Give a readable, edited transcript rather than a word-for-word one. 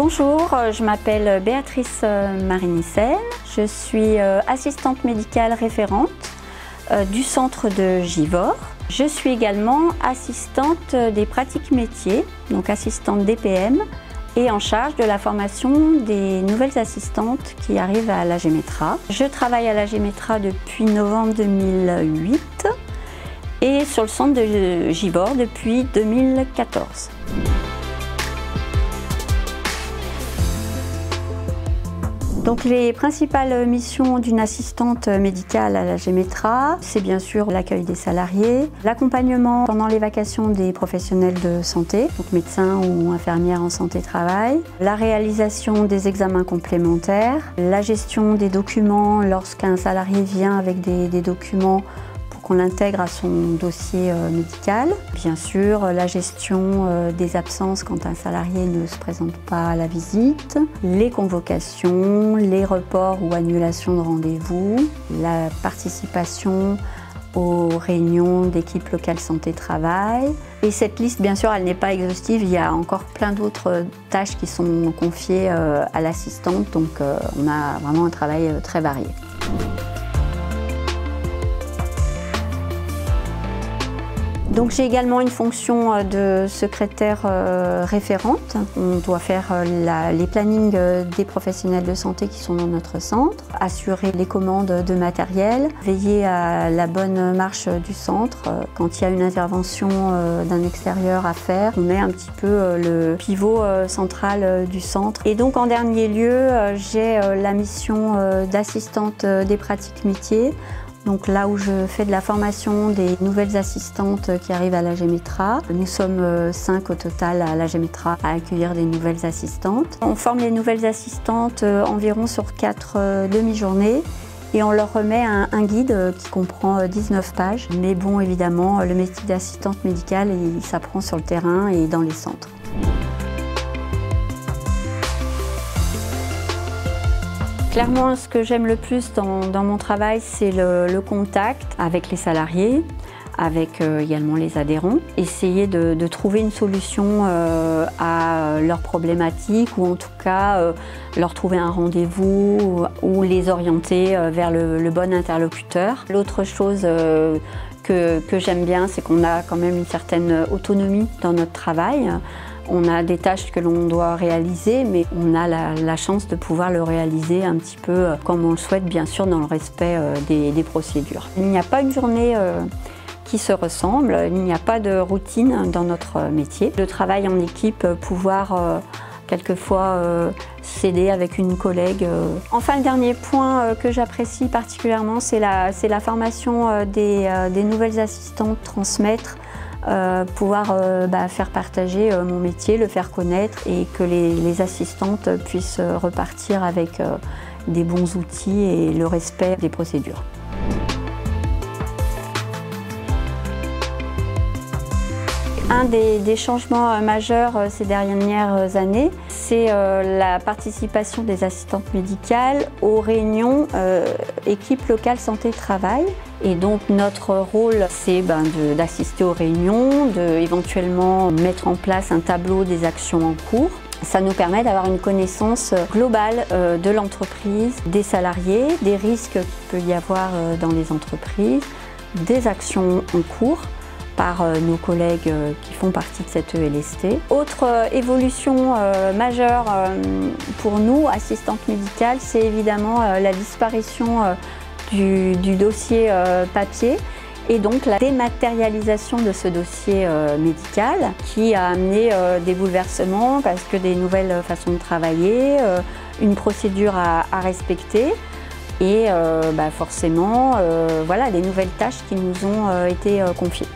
Bonjour, je m'appelle Béatrice Marinissen, je suis assistante médicale référente du centre de Givors. Je suis également assistante des pratiques métiers, donc assistante DPM, et en charge de la formation des nouvelles assistantes qui arrivent à l'AG Metra. Je travaille à l'AG Metra depuis novembre 2008 et sur le centre de Givors depuis 2014. Donc les principales missions d'une assistante médicale à l'AG Metra, c'est bien sûr l'accueil des salariés, l'accompagnement pendant les vacations des professionnels de santé, donc médecins ou infirmières en santé-travail, la réalisation des examens complémentaires, la gestion des documents lorsqu'un salarié vient avec des documents qu'on l'intègre à son dossier médical. Bien sûr, la gestion des absences quand un salarié ne se présente pas à la visite, les convocations, les reports ou annulations de rendez-vous, la participation aux réunions d'équipe locale santé-travail. Et cette liste, bien sûr, elle n'est pas exhaustive, il y a encore plein d'autres tâches qui sont confiées à l'assistante, donc on a vraiment un travail très varié. Donc j'ai également une fonction de secrétaire référente. On doit faire les plannings des professionnels de santé qui sont dans notre centre, assurer les commandes de matériel, veiller à la bonne marche du centre. Quand il y a une intervention d'un extérieur à faire, on est un petit peu le pivot central du centre. Et donc en dernier lieu, j'ai la mission d'assistante des pratiques métiers. Donc là où je fais de la formation des nouvelles assistantes qui arrivent à l'AG Metra. Nous sommes 5 au total à l'AG Metra à accueillir des nouvelles assistantes. On forme les nouvelles assistantes environ sur 4 demi-journées et on leur remet un guide qui comprend 19 pages. Mais bon, évidemment, le métier d'assistante médicale, il s'apprend sur le terrain et dans les centres. Clairement, ce que j'aime le plus dans mon travail, c'est le contact avec les salariés, avec également les adhérents. Essayer de trouver une solution à leurs problématiques ou en tout cas leur trouver un rendez-vous ou les orienter vers le bon interlocuteur. L'autre chose que j'aime bien, c'est qu'on a quand même une certaine autonomie dans notre travail. On a des tâches que l'on doit réaliser, mais on a la chance de pouvoir le réaliser un petit peu comme on le souhaite, bien sûr, dans le respect des procédures. Il n'y a pas une journée qui se ressemble, il n'y a pas de routine dans notre métier. Le travail en équipe, pouvoir quelquefois s'aider avec une collègue. Enfin, le dernier point que j'apprécie particulièrement, c'est la formation des nouvelles assistantes, transmettre, pouvoir faire partager mon métier, le faire connaître et que les assistantes puissent repartir avec des bons outils et le respect des procédures. Un des changements majeurs ces dernières années, c'est la participation des assistantes médicales aux réunions équipe locale santé-travail. Et donc notre rôle, c'est d'assister aux réunions, éventuellement mettre en place un tableau des actions en cours. Ça nous permet d'avoir une connaissance globale de l'entreprise, des salariés, des risques qu'il peut y avoir dans les entreprises, des actions en cours par nos collègues qui font partie de cette ELST. Autre évolution majeure pour nous, assistantes médicales, c'est évidemment la disparition du dossier papier et donc la dématérialisation de ce dossier médical qui a amené des bouleversements parce que des nouvelles façons de travailler, une procédure à respecter et forcément voilà, des nouvelles tâches qui nous ont été confiées.